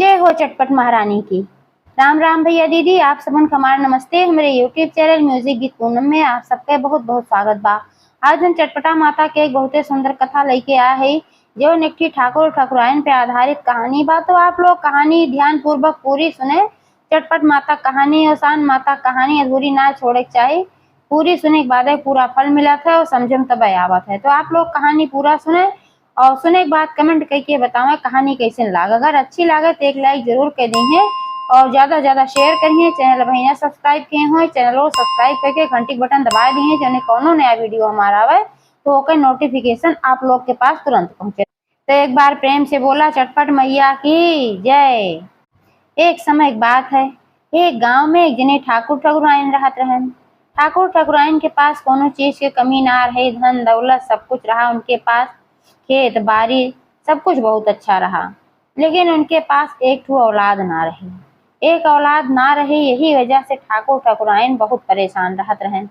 जय हो चटपट महारानी की। राम राम भैया दीदी, आप सबन कमार नमस्ते। हमारे यूट्यूब चैनल म्यूजिक गीत पूनम में आप सबके बहुत बहुत स्वागत बा। आज हम चटपटा माता के एक बहुत सुंदर कथा लेके आए है, जो निकठी ठाकुर ठाकुराइन पे आधारित कहानी बा। तो आप लोग कहानी ध्यान पूर्वक पूरी सुने। चटपट माता कहानी और शान माता कहानी अधूरी ना छोड़े के चाहिए। पूरी सुने के बाद पूरा फल मिला था और समझम तब आवत है। तो आप लोग कहानी पूरा सुने और सुने के बाद कमेंट करके बताओ कहानी कैसे लागे। अगर अच्छी लागे तो एक लाइक जरूर कर दी है और ज्यादा ज्यादा शेयर करिए। चैनल भैया सब्सक्राइब किए हुए चैनल को सब्सक्राइब करके घंटी बटन दबा दिए, जो कोनो नया वीडियो हमारा आवे तो ओके नोटिफिकेशन आप लोग के पास तुरंत पहुंचे। तो एक बार प्रेम से बोला चटपट मैया की जय। एक समय एक बात है, एक गांव में एक जने ठाकुर ठाकुराइन रहत रहन। ठाकुर ठाकुराइन के पास कोनो चीज के कमी ना रहे, धन दौलत सब कुछ रहा उनके पास, खेत बाड़ी सब कुछ बहुत अच्छा रहा। लेकिन उनके पास एक ठो औलाद ना रही। एक औलाद ना रही, यही वजह से ठाकुर ठाकुराइन बहुत परेशान रहत रहे।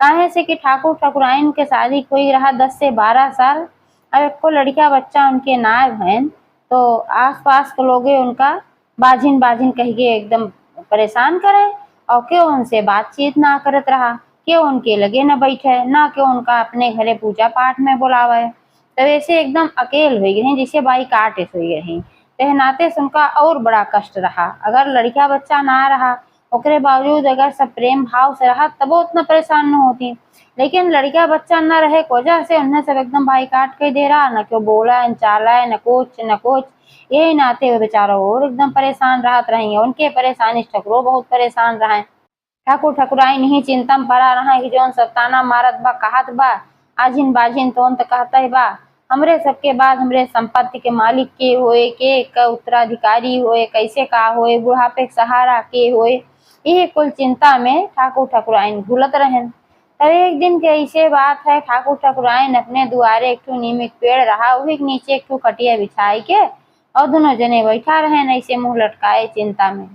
काहे से कि ठाकुर ठाकुराइन के शादी कोई रहा 10 से 12 साल, अब एक को लड़का बच्चा उनके ना भैन, तो आसपास के लोग उनका बाजिन बाजिन कह के एकदम परेशान करे और क्यों उनसे बातचीत ना करत रहा, क्यों उनके लगे न बैठे, ना क्यों उनका अपने घरे पूजा पाठ में बुलावे। तो वैसे एकदम अकेल हो गई, जिसे बाई काटे हुई रही। नाते उनका और बड़ा कष्ट रहा। अगर लड़का बच्चा ना रहा, ओकरे बावजूद अगर सब प्रेम भाव से रहा तब उतना परेशान न होती। लेकिन लड़का बच्चा न रहे की वजह से उन्हें सब एकदम भाई काट के दे रहा, न क्यों बोला न चाला न कुछ। यही नाते हुए बेचारा और एकदम परेशान रहत रही। उनके परेशानी ठकुरो बहुत परेशान रहे। ठाकुर ठाकुराइन ही चिंता में पड़ा रहा कि जौन सब ताना मारत बा कहत बा आजिन बाजिन तो कहता ही बा हमरे सबके बाद हमरे संपत्ति के मालिक के होए, के उत्तराधिकारी होए, कैसे का होए, बुढ़ापे के सहारा के होए, यही कुल चिंता में ठाकुर ठाकुराइन घुलत रहन। तब एक दिन के ऐसे बात है, ठाकुर ठाकुराइन अपने दुआरे एक ठो नीम के पेड़ रहा, वही के नीचे एक ठो खटिया बिछाई के और दोनों जने बैठा रहे ऐसे मुंह लटकाए चिंता में।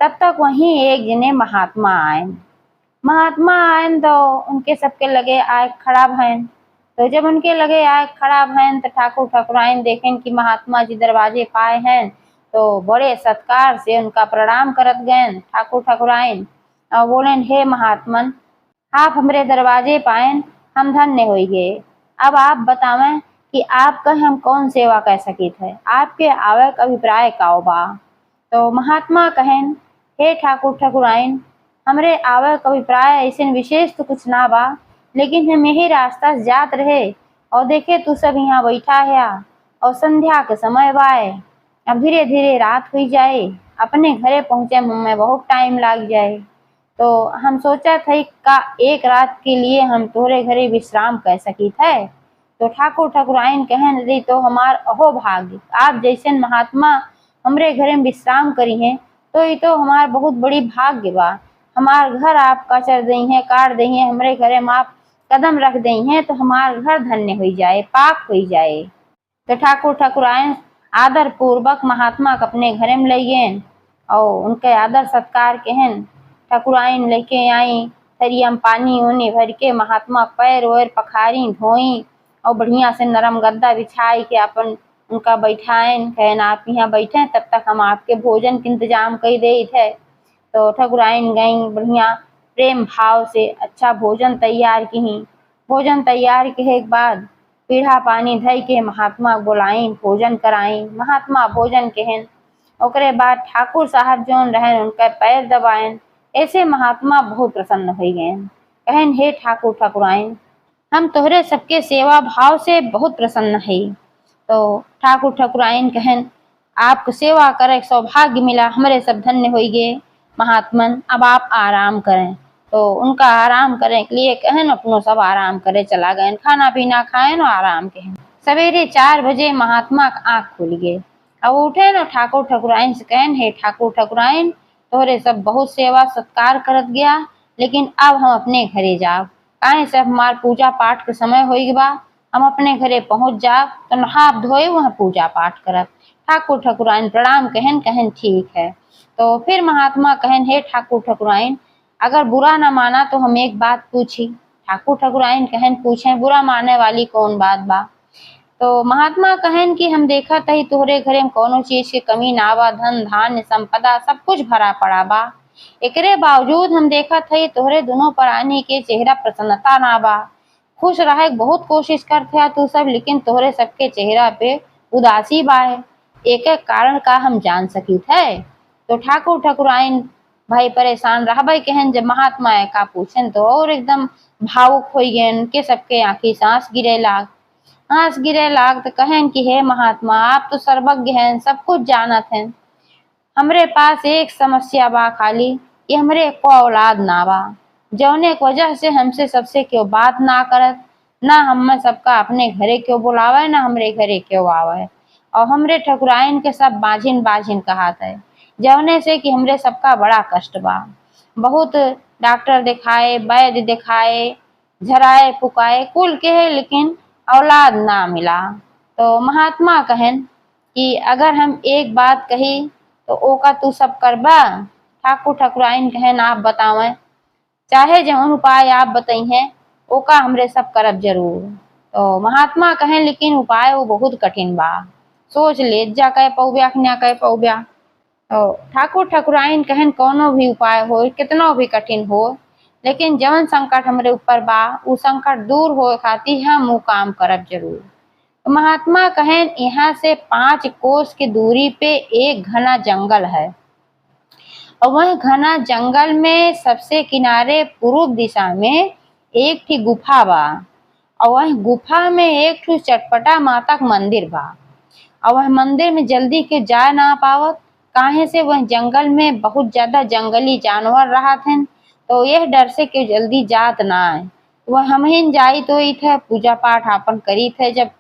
तब तक वहीं एक जने महात्मा आयन तो उनके सबके लगे आए खड़ा भैन। तो जब उनके लगे आए खड़ा भैन तो ठाकुर ठाकुराइन देखें कि महात्मा जी दरवाजे पाए हैं, तो बड़े सत्कार से उनका प्रणाम करत गए ठाकुर ठाकुराइन और बोलें हे महात्मन, आप हमरे दरवाजे पाएन, हम धन्य हो गए। अब आप बतावें कि आपका हम कौन सेवा कर सकित है, आपके आवे का अभिप्राय का बा। तो महात्मा कहें हे ठाकुर ठाकुराइन, हमरे आवे का अभिप्राय ऐसे विशेष तो कुछ ना बा, लेकिन हम यही रास्ता से जात रहे और देखे तू सब यहाँ बैठा है और संध्या के समय बाए, अब धीरे धीरे रात हुई जाए, अपने घरे पहुँचे में बहुत टाइम लग जाए। तो हम सोचा था का एक रात के लिए हम तोरे घरे विश्राम कर सकी थे। तो ठाकुर ठाकुराइन कहन रही तो हमार अहो भाग्य, आप जैसे महात्मा हमरे घरे में विश्राम करी हैं तो ये तो हमार बहुत बड़ी भाग्य बा। हमार घर आप कचर दई हैं, काट दई हैं, हमरे घरे में आप कदम रख दई हैं तो हमार घर धन्य हो जाए, पाक हो जाए। तो ठाकुर ठाकुराइन आदर पूर्वक महात्मा को अपने घरे में ले गए और उनके आदर सत्कार कहन ठाकुराइन लेके आई। थरिया में पानी उनी भर के महात्मा पैर वैर पखारी धोई और बढ़िया से नरम गद्दा बिछाई के अपन उनका बैठाएं, कहन आप यहाँ बैठे तब तक हम आपके भोजन के इंतजाम कर दे थे। तो ठाकुराइन गई बढ़िया प्रेम भाव से अच्छा भोजन तैयार की। भोजन तैयार के बाद पीढ़ा पानी धई के महात्मा बुलाई, भोजन कराई। महात्मा भोजन कहन ओकरे बाद ठाकुर साहब जौन रहन उनका पैर दबाएन। ऐसे महात्मा बहुत प्रसन्न हो गए, कहन हे ठाकुर ठाकुराइन, हम तोहरे सबके सेवा भाव से बहुत प्रसन्न है। तो ठाकुर ठाकुराइन कहन आपको सेवा करे सौभाग्य मिला, हमारे सब धन्य हो गए महात्मन, अब आप आराम करें। तो उनका आराम करने के लिए कहन अपनों सब आराम करे चला गए, खाना पीना खाए न आराम कहन। सवेरे 4 बजे महात्मा का आँख खुल गए, अब उठे न ठाकुर ठाकुराइन से कहन हे ठाकुर ठाकुराइन, तोहरे सब बहुत सेवा सत्कार करत गया, लेकिन अब हम अपने घरे जाब, काहे से हमार पूजा पाठ के समय हो बा, हम अपने घरे पहुँच जाब तो नहा धोए वहाँ पूजा पाठ करब। ठाकुर ठाकुराइन प्रणाम कहन, कहन ठीक है। तो फिर महात्मा कहन हे ठाकुर ठाकुराइन, अगर बुरा ना माना तो हम एक बात पूछी। ठाकुर ठाकुराइन कहन पूछे बुरा मानने वाली कौन बात बा। तो महात्मा कहन कि हम देखा तही तोहरे घरे में कोनो चीज की कमी ना बा, धन धान्य संपदा सब कुछ भरा पड़ा बा। एकरे बावजूद हम देखा थई तोहरे दोनों प्राणी के चेहरा प्रसन्नता ना बा। खुश रहे बहुत कोशिश करते है तू सब, लेकिन तोहरे सबके चेहरा पे उदासी बा है। एक एक कारण का हम जान सकी थे। तो ठाकुर ठकुराइन भाई परेशान रहबे कहन, जब महात्मा का पूछन तो और एकदम भावुक हो गए के सबके आंखी सांस गिरे लाग तो कहन कि हे महात्मा आप तो सर्वज्ञ हैं, सब कुछ जानत हैं। हमरे पास एक समस्या बा खाली कि हमरे को औलाद ना बा, जौने की वजह से हमसे सबसे क्यों बात ना करत, ना हम सबका अपने घरे क्यों बुलावे, ना हमरे घरे क्यों आवे। और हमरे ठकुराइन के सब बाझिन बाझिन कहात है, जौने से कि हमरे सबका बड़ा कष्ट बा। बहुत डॉक्टर दिखाए, वैद्य दिखाए, झराए फुकाए कुल के है, लेकिन औलाद ना मिला। तो महात्मा कहन कि अगर हम एक बात कही तो ओका तू सब करबा। ठाकुर ठकुराइन कहन आप बतावें, चाहे जौन उपाय आप बताई हैं ओका हमरे सब करब जरूर। तो महात्मा कहें लेकिन उपाय वो बहुत कठिन बा, सोच ले जा कह पौब्या कि ना कह पौब्या। तो ठाकुर ठकुराइन कहन कोनो भी उपाय हो कितनो भी कठिन हो, लेकिन जवन संकट हमरे ऊपर बा उ संकट दूर हो खातिर हम वो काम करब जरूर। तो महात्मा कहें यहाँ से 5 कोस की दूरी पे एक घना जंगल है, और वह घना जंगल में सबसे किनारे पूर्व दिशा में एक थी गुफा बा, और वह गुफा में एक ठो चटपटा माता का मंदिर बा। और वह मंदिर में जल्दी के जा ना पावत, काहे से वह जंगल में बहुत ज्यादा जंगली जानवर रहा थे, तो यह डर से कि जल्दी जात ना आए। वह हम ही जाई तो ही थे पूजा पाठ आपन करी थे जब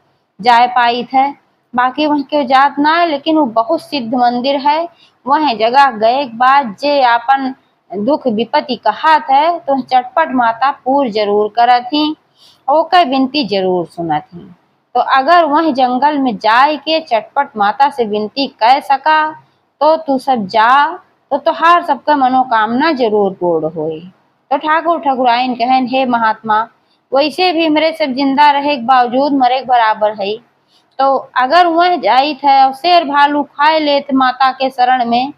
जाए पाई थे, बाकी वह क्यों जात ना है। लेकिन वो बहुत सिद्ध मंदिर है, वह जगह गए के बाद जे आपन दुख विपत्ति कहा थे तो चटपट माता पूर जरूर करत थी, ओकर विनती जरूर सुनत थी। तो अगर वह जंगल में जाए के चटपट माता से विनती कर सका तो तू सब जा, तो तुहार सबका मनोकामना जरूर पूर्ण होई। तो ठाकुर ठकुराइन कहन हे महात्मा, वैसे भी मेरे सब जिंदा रहे के बावजूद मरे के बराबर है, तो अगर वह जाई थे और शेर भालू खाए लेते माता के शरण में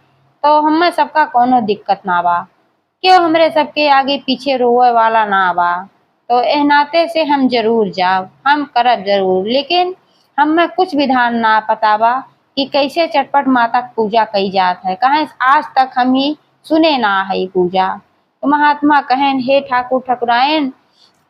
तो हमें सबका कोनो दिक्कत ना बा, क्यों हमरे सबके आगे पीछे रोवे वाला ना बा। तो एह नाते से हम जरूर जाब, हम करब जरूर, लेकिन हमें कुछ विधान ना पता बा कि कैसे चटपट माता की पूजा कई जात है, कहे आज तक हम ही सुने ना है पूजा। तो महात्मा कहन हे ठाकुर ठकुराइन,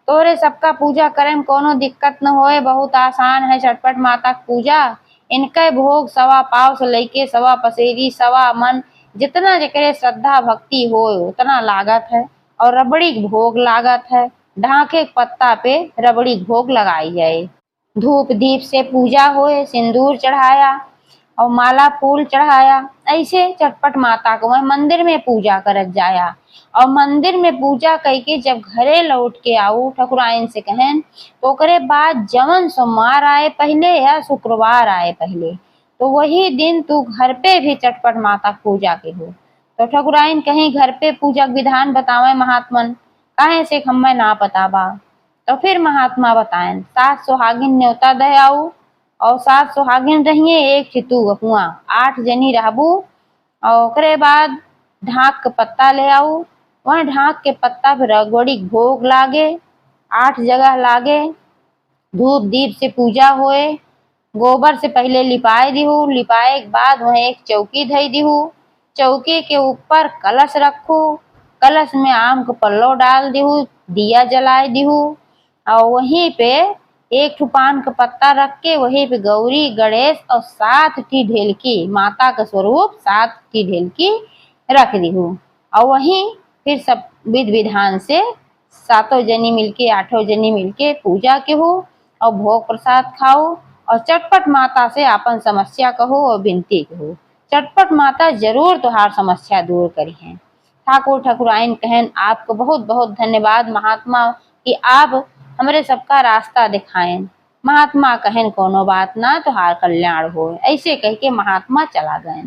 तोरे सबका पूजा करे में कोनो दिक्कत न होए, बहुत आसान है चटपट माता की पूजा। इनके भोग 1.25 पाव से लेके 1.25 पसेरी 1.25 मन जितना जकरे श्रद्धा भक्ति हो उतना लागत है, और रबड़ी भोग लागत है। ढाके पत्ता पे रबड़ी भोग लगाई जाए, धूप दीप से पूजा होए, सिंदूर चढ़ाया और माला फूल चढ़ाया, ऐसे चटपट माता को वह मंदिर में पूजा करत जाया। और मंदिर में पूजा करके जब घरे लौट के आओ ठकुराइन से कहन, तो ओकरे बाद जवन सोमवार आए पहले या शुक्रवार आए पहले, तो वही दिन तू घर पे भी चटपट माता पूजा के हो। तो ठकुराइन कहीं घर पे पूजा विधान बतावे महात्मन, काहे से हमें ना पता बा। तो फिर महात्मा बताएं 7 सुहागिन न्योता दे आऊ, और 7 सुहागिन रहिए एक चितू हुआ 8 जनी रहबू। और ओकरे बाद ढाक के पत्ता ले आऊ, वह ढाक के पत्ता पे रगड़ी भोग लागे, 8 जगह लागे, धूप दीप से पूजा होए, गोबर से पहले लिपाए दिहू, लिपाए के बाद वह एक चौकी धई दिहू, चौकी के ऊपर कलश रखू, कलश में आम के पल्लो डाल दिहू, दिया जलाए दिहू, और वहीं पे एक ठो पान का पत्ता रख के वहीं पे गौरी गणेश और 7 ठी ढेलकी माता का स्वरूप 7 ठी ढेलकी रख दिहू। और वहीं फिर सब विधि विधान से 7 जनी मिलके 8 जनी मिलके पूजा के हो और भोग प्रसाद खाओ, और चटपट माता से अपन समस्या कहो और विनती कहो, चटपट माता जरूर तुहार समस्या दूर करी है। ठाकुर ठकुराइन कहन आपको बहुत बहुत धन्यवाद महात्मा कि आप हमरे सबका रास्ता दिखाएं। महात्मा कहन कोनो बात ना, तुहार कल्याण हो, ऐसे कह के महात्मा चला गए।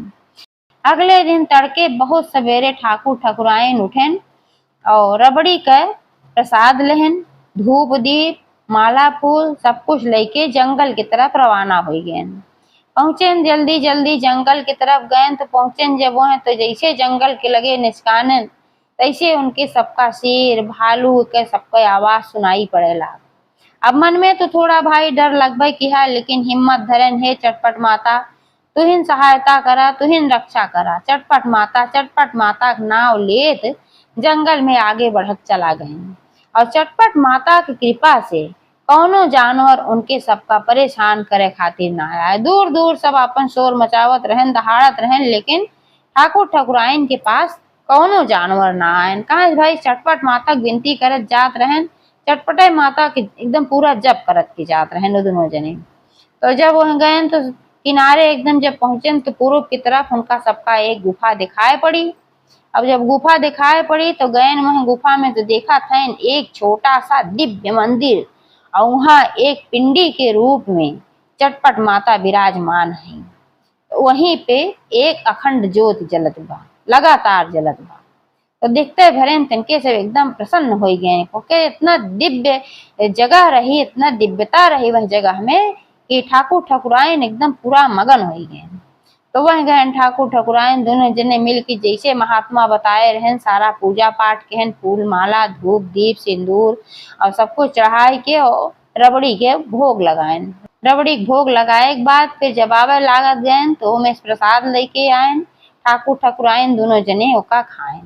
अगले दिन तड़के बहुत सवेरे ठाकुर ठकुराइन उठेन और रबड़ी का प्रसाद लेहन, धूप दीप माला फूल सब कुछ लेके जंगल की तरफ रवाना हो गए। पहुंचे जल्दी जल्दी जंगल की तरफ गए तो पहुंचे जब वह तो जैसे जंगल के लगे निष्काने तैसे उनके सबका शेर भालू के सबका आवाज सुनाई पड़ेला। अब मन में तो थोड़ा भाई डर लगभग की है, लेकिन हिम्मत धरन है चटपट माता तुहिन सहायता करा तुहिन रक्षा करा। चटपट माता का नाव लेत जंगल में आगे बढ़त चला गए और चटपट माता की कृपा से कौनो जानवर उनके सबका परेशान करे खातिर ना आया। दूर दूर सब अपन शोर मचावत रहन दहाड़त रहन, लेकिन ठाकुर ठकुराइन के पास कौनो जानवर ना आयन। कहा भाई चटपट माता विनती करत जात रहन, चटपटे माता की एकदम पूरा जप करत की जात रहन दोनों जने। तो जब वह गए तो किनारे एकदम जब पहुंचे तो पूर्व की तरफ उनका सबका एक गुफा दिखाई पड़ी। अब जब गुफा दिखाई पड़ी तो गए वह गुफा में तो देखा था एक छोटा सा दिव्य मंदिर और वहाँ एक पिंडी के रूप में चटपट माता विराजमान है। तो वहीं पे एक अखंड ज्योत जलत बा, लगातार जलत बा। तो देखते भरे तनके से एकदम प्रसन्न हो गए, क्योंकि इतना दिव्य जगह रही, इतना दिव्यता रही वह जगह में कि ठाकुर ठकुराइन एकदम पूरा मगन हो गए। तो वह गहन ठाकुर ठकुराइन दोनों जने मिल के जैसे महात्मा बताए रहन सारा पूजा पाठ के फूल माला धूप दीप सिंदूर और सब कुछ चढ़ाए के और रबड़ी के भोग लगाएन। रबड़ी के भोग लगाए के बाद फिर जब आवे लागत गए तो में प्रसाद लेके आए ठाकुर ठकुराइन दोनों जने ओका खाएं।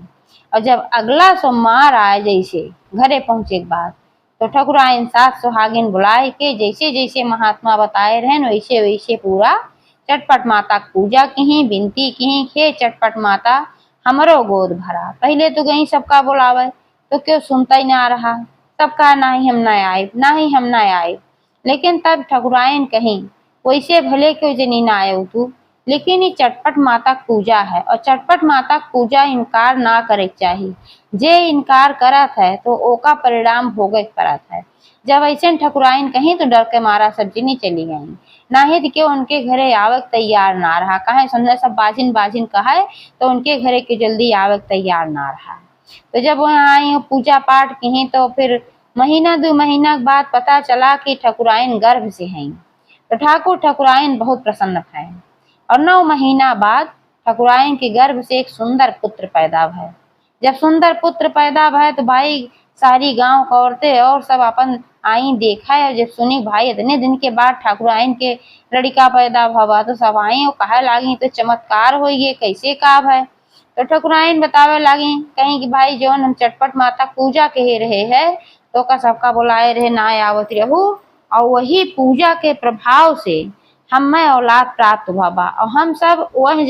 और जब अगला सोमवार आए जैसे घरे पहुंचे के बाद तो ठकुराइन सात सुहागिन बुलाए के जैसे जैसे महात्मा बताए रहन वैसे वैसे पूरा चटपट माता की पूजा की विनती की खे चटपट माता हमरो गोद भरा। पहले तो गई सबका बुलावे तो क्यों सुनता ही ना रहा, सबका ना ही हम ना आए ना ही हम ना आए। लेकिन तब ठकुराइन कहीं वैसे भले क्यों जनी ना आये तू, लेकिन ये चटपट माता की पूजा है और चटपट माता की पूजा इनकार ना करे चाहिए। जे इनकार करत है तो ओका परिणाम भोगे करत है। जब ऐसे ठकुराइन कहीं तो डर के मारा सब जिनी चली गई, ना ही कि उनके घरे आवक तैयार ना रहा। कहे सुनने सब बाजिन बाजिन कहे तो उनके घरे के जल्दी आवक तैयार ना रहा। तो जब वह आई पूजा पाठ की तो फिर महीना 2 महीना के बाद पता चला कि ठकुराइन गर्भ से हैं। तो ठाकुर ठकुराइन बहुत प्रसन्न है और 9 महीना बाद ठकुराइन के गर्भ से एक सुंदर पुत्र पैदा भय। जब सुंदर पुत्र पैदा भय तो भाई सारी गांव की औरतें और सब अपन आई देखा है। जब सुनी भाई इतने दिन के बाद ठाकुराइन के लड़का पैदा भवा तो सब आई और कहे लागी तो चमत्कार हो ये कैसे काब है। तो ठकुराइन बतावे लागी कहीं कि भाई जौन हम चटपट माता पूजा कहे रहे है तो का सबका बुलाए रहे ना आवत रहू और वही पूजा के प्रभाव से हमें औलाद प्राप्त हुआ बा। और हम सब वह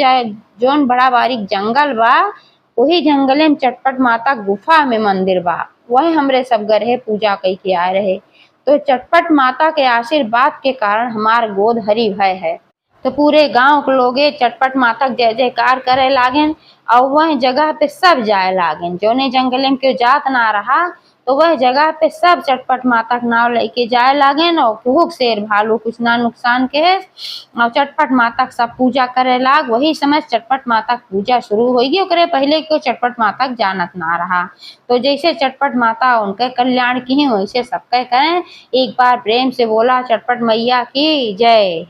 जौन बड़ा बारीक जंगल बा वही जंगले में चटपट माता गुफा में मंदिर बा, वही हमरे सब गरहे पूजा कई के आए रहे। तो चटपट माता के आशीर्वाद के कारण हमार गोद हरी भय है। तो पूरे गांव के लोगे चटपट माता जय जयकार करे लागेन और वह जगह पे सब जाए लागेन। जोने जंगले में क्यों जात ना रहा तो वह जगह पे सब चटपट माता का नाम लेके जाए लागेन और कुछ शेर भालू कुछ ना नुकसान के है और चटपट माता का सब पूजा करे लाग। वही समय चटपट माता की पूजा शुरू होगी, ओकरे पहले क्यों चटपट माता जानत ना रहा। तो जैसे चटपट माता उनके कल्याण की है वैसे सबके करें। एक बार प्रेम से बोला चटपट मैया की जय।